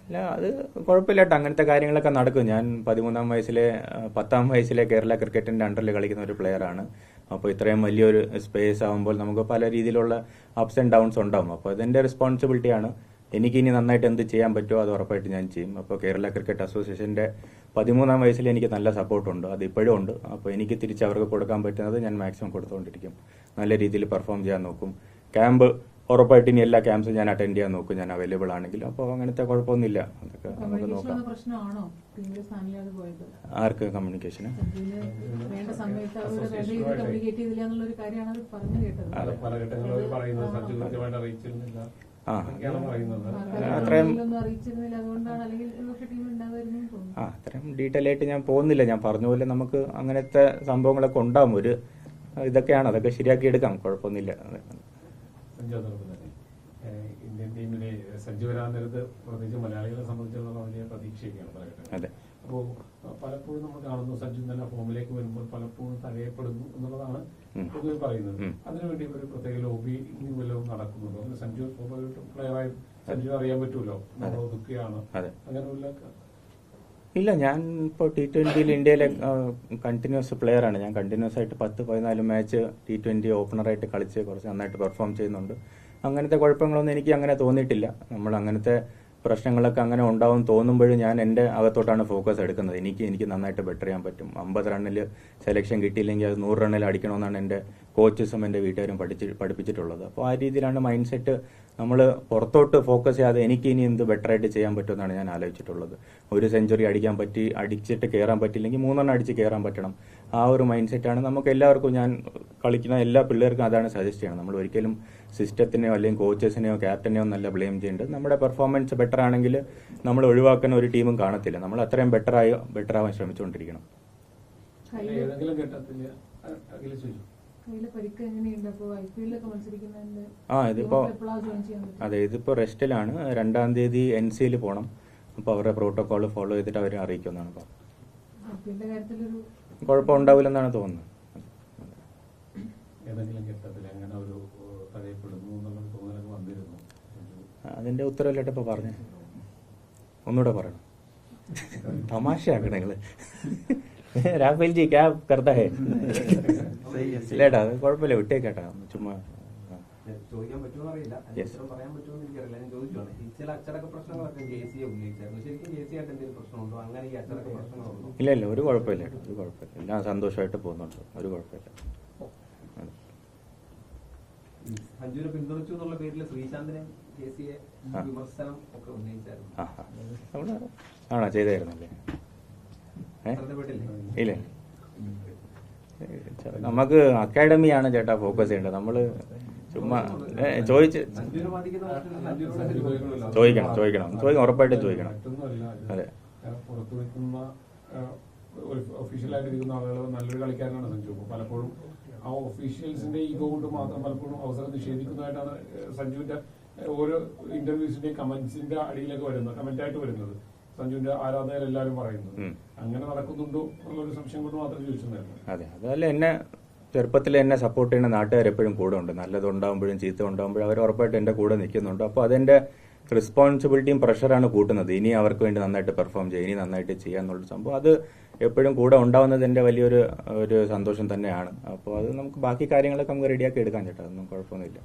അല്ല, അത് കുഴപ്പമില്ല കേട്ടോ. അങ്ങനത്തെ കാര്യങ്ങളൊക്കെ നടക്കും. ഞാൻ 10ാം വയസ്സിലെ കേരള ക്രിക്കറ്റിന്റെ അണ്ടറിൽ കളിക്കുന്ന ഒരു പ്ലെയറാണ്. അപ്പോൾ ഇത്രയും വലിയൊരു സ്പേസ് ആകുമ്പോൾ നമുക്ക് പല രീതിയിലുള്ള അപ്സ് ആൻഡ് ഡൗൺസ് ഉണ്ടാവും. അപ്പോൾ അതെന്റെ റെസ്പോൺസിബിലിറ്റിയാണ്. എനിക്കിനി നന്നായിട്ട് എന്ത് ചെയ്യാൻ പറ്റുമോ അത് ഉറപ്പായിട്ട് ഞാൻ ചെയ്യും. അപ്പോൾ കേരള ക്രിക്കറ്റ് അസോസിയേഷന്റെ 13ാം വയസ്സിൽ എനിക്ക് നല്ല സപ്പോർട്ടുണ്ട്, അത് ഇപ്പോഴും ഉണ്ട്. അപ്പോൾ എനിക്ക് തിരിച്ച് അവർക്ക് കൊടുക്കാൻ പറ്റുന്നത് ഞാൻ മാക്സിമം കൊടുത്തുകൊണ്ടിരിക്കും. നല്ല രീതിയിൽ പെർഫോം ചെയ്യാൻ നോക്കും. ക്യാമ്പ് ഉറപ്പായിട്ട് ഇനി എല്ലാ ക്യാമ്പ്സും ഞാൻ അറ്റൻഡ് ചെയ്യാൻ നോക്കും, ഞാൻ അവൈലബിൾ ആണെങ്കിൽ. അപ്പോൾ അങ്ങനത്തെ കുഴപ്പമൊന്നുമില്ല, അതൊക്കെ നമുക്ക് നോക്കാം. ആർക്ക് കമ്മ്യൂണിക്കേഷന്? അത്രയും ഡീറ്റെയിൽ ആയിട്ട് ഞാൻ പോകുന്നില്ല. ഞാൻ പറഞ്ഞ പോലെ നമുക്ക് അങ്ങനത്തെ സംഭവങ്ങളൊക്കെ ഉണ്ടാവും. ഇതൊക്കെയാണ്, അതൊക്കെ ശരിയാക്കി എടുക്കാം, കുഴപ്പമൊന്നുമില്ല. ഇന്ത്യൻ ടീമിലെ സഞ്ജു വരാൻ നേരത്ത് പ്രത്യേകിച്ച് മലയാളികളെ സംബന്ധിച്ചിടത്തോളം വലിയ പ്രതീക്ഷയൊക്കെയാണ് പറയട്ടെ. അതെ. അപ്പോൾ പലപ്പോഴും നമ്മൾ കാണുന്നു സഞ്ജു തന്നെ ഫോമിലേക്ക് വരുമ്പോൾ പലപ്പോഴും തടയപ്പെടുന്നു എന്നുള്ളതാണ് പൊതുവെ പറയുന്നത്. അതിനുവേണ്ടി ഒരു പ്രത്യേക ലോബി വല്ലതും നടക്കുന്നുണ്ടോ? അങ്ങനെ സഞ്ജു പ്ലെയറായി സഞ്ജു അറിയാൻ പറ്റുമല്ലോ, നമ്മൾ ഒതുക്കുകയാണ്, അങ്ങനെയുള്ള. ഇല്ല, ഞാൻ ഇപ്പോൾ T20 ഇന്ത്യയിലെ കണ്ടിന്യൂസ് പ്ലെയറാണ്. ഞാൻ കണ്ടിന്യൂസ് ആയിട്ട് 10-14 മാച്ച് T20 ഓപ്പണറായിട്ട് കളിച്ച് കുറച്ച് നന്നായിട്ട് പെർഫോം ചെയ്യുന്നുണ്ട്. അങ്ങനത്തെ കുഴപ്പങ്ങളൊന്നും എനിക്ക് അങ്ങനെ തോന്നിയിട്ടില്ല. നമ്മൾ അങ്ങനത്തെ പ്രശ്നങ്ങളൊക്കെ അങ്ങനെ ഉണ്ടാവും തോന്നുമ്പോഴും ഞാൻ എൻ്റെ അകത്തോട്ടാണ് ഫോക്കസ് എടുക്കുന്നത്. എനിക്ക് നന്നായിട്ട് ബെറ്റർ ചെയ്യാൻ പറ്റും. 50 റണ്ണിൽ സെലക്ഷൻ കിട്ടിയില്ലെങ്കിൽ അത് 100 റണ്ണിൽ അടിക്കണമെന്നാണ് എൻ്റെ കോച്ചസും എൻ്റെ വീട്ടുകാരും പഠിപ്പിച്ചിട്ടുള്ളത്. അപ്പോൾ ആ രീതിയിലാണ് മൈൻഡ് സെറ്റ്. നമ്മൾ പുറത്തോട്ട് ഫോക്കസ് ചെയ്യാതെ എനിക്ക് ഇനി എന്ത് ബെറ്റർ ആയിട്ട് ചെയ്യാൻ പറ്റുമെന്നാണ് ഞാൻ ആലോചിച്ചിട്ടുള്ളത്. ഒരു സെഞ്ചുറി അടിച്ചിട്ട് കയറാൻ പറ്റില്ലെങ്കിൽ 3 റണ്ണം അടിച്ച് കയറാൻ പറ്റണം. ആ ഒരു മൈൻഡ് സെറ്റാണ് നമുക്ക് എല്ലാവർക്കും. ഞാൻ കളിക്കുന്ന എല്ലാ പിള്ളേർക്കും അതാണ് സജസ്റ്റ് ചെയ്യണം. നമ്മൾ ഒരിക്കലും സിസ്റ്റത്തിനെയോ അല്ലെങ്കിൽ കോച്ചസിനെയോ ക്യാപ്റ്റനെയോ നല്ല ബ്ലെയിം ചെയ്യേണ്ടത്. നമ്മുടെ പെർഫോമൻസ് ബെറ്റർ ആണെങ്കിൽ നമ്മൾ ഒഴിവാക്കുന്ന ഒരു ടീമും കാണത്തില്ല. നമ്മൾ അത്രയും ബെറ്ററാവാൻ ശ്രമിച്ചുകൊണ്ടിരിക്കണം. ഇതിപ്പോ റെസ്റ്റിലാണ്. 2-ാം തീയതി NCയിൽ പോകണം. അപ്പോൾ അവരുടെ പ്രോട്ടോകോൾ ഫോളോ ചെയ്തിട്ട് അവരെ അറിയിക്കുമെന്നാണ് പറഞ്ഞത്. കുഴപ്പമുണ്ടാവില്ലെന്നാണ് തോന്നുന്നത്. അതിന്റെ ഉത്തരവല്ലായിട്ട് ഇപ്പൊ പറഞ്ഞു. ഒന്നുകൂടെ പറയണം. തമാശയാക്കണം നിങ്ങള്. രാഫേൽ ജി ക്യാ കർത്താ ഹേ? ഇല്ലേട്ടാ, അത് കുഴപ്പമില്ല, വിട്ടേക്കേട്ടാ. ചുമ്മാ ചോദിക്കാൻ പറ്റുമോ അറിയില്ല, പറയാൻ പറ്റുമോ എനിക്കറിയില്ല. ഞാൻ ചോദിച്ചോളെ, ഈ ചില അച്ചടക്ക പ്രശ്നങ്ങളൊക്കെ JC ഉന്നയിച്ചായിരുന്നു. ശരിക്കും JC ആയിട്ട് എന്തെങ്കിലും പ്രശ്നമുണ്ടോ? അങ്ങനെ ഈ അച്ചടക്ക പ്രശ്നങ്ങളുണ്ടോ? ഇല്ല, ഒരു കുഴപ്പമില്ല, എല്ലാം സന്തോഷമായിട്ട് പോകുന്നുണ്ട്, ഒരു കുഴപ്പമില്ല. സഞ്ജുവിനെ പിന്തുണച്ചു എന്നുള്ള പേരിൽ ശ്രീശാന്തിനെ JCയെ വിമർശനം ഒക്കെ ഉന്നയിച്ചായിരുന്നു. ആണോ? ചെയ്തായിരുന്നല്ലേ? ഇല്ല, നമുക്ക് അക്കാഡമിയാണ് ചേട്ടാ ഫോക്കസ് ചെയ്യേണ്ടത്. നമ്മള് ചുമ്മാ ചോദിക്കണം, ഉറപ്പായിട്ടും ചോദിക്കണം. അതെ, ഒഫീഷ്യലായിട്ടിരിക്കുന്ന ആളുകൾ നല്ലൊരു കളിക്കാരനാണ് സഞ്ജു. പലപ്പോഴും ആ ഒഫീഷ്യൽസിന്റെ ഈഗോ കൊണ്ട് മാത്രം പലപ്പോഴും അവസരം നിഷേധിക്കുന്നതായിട്ടാണ് സഞ്ജുവിന്റെ ഓരോ ഇന്റർവ്യൂസിന്റെയും കമന്റ്സിന്റെ അടിയിലൊക്കെ കമന്റായിട്ട് വരുന്നത്. സഞ്ജുവിന്റെ ആരാധകരെല്ലാരും പറയുന്നത് അങ്ങനെ നടക്കുന്നുണ്ടോ എന്നുള്ളൊരു സംശയം കൊണ്ട് മാത്രം ചോദിച്ചിട്ടുണ്ടായിരുന്നു. അതെ, അതല്ല, എന്നെ ചെറുപ്പത്തിൽ എന്നെ സപ്പോർട്ട് ചെയ്യുന്ന നാട്ടുകാർ എപ്പോഴും കൂടെ ഉണ്ട്. നല്ലതുണ്ടാകുമ്പോഴും ചീത്ത ഉണ്ടാകുമ്പോഴും അവർ ഉറപ്പായിട്ട് എന്റെ കൂടെ നിൽക്കുന്നുണ്ട്. അപ്പോൾ അതെന്റെ റെസ്പോൺസിബിലിറ്റിയും പ്രഷറാണ് കൂട്ടുന്നത്. ഇനി അവർക്ക് വേണ്ടി നന്നായിട്ട് പെർഫോം ചെയ്യുക, ഇനി നന്നായിട്ട് ചെയ്യാന്നുള്ള സംഭവം അത് എപ്പോഴും കൂടെ ഉണ്ടാവുന്നത് എന്റെ വലിയൊരു സന്തോഷം തന്നെയാണ്. അപ്പോൾ അത് നമുക്ക് ബാക്കി കാര്യങ്ങളൊക്കെ നമുക്ക് റെഡിയാക്കി എടുക്കാൻ ചേട്ടാ, അതൊന്നും കുഴപ്പമൊന്നുമില്ല.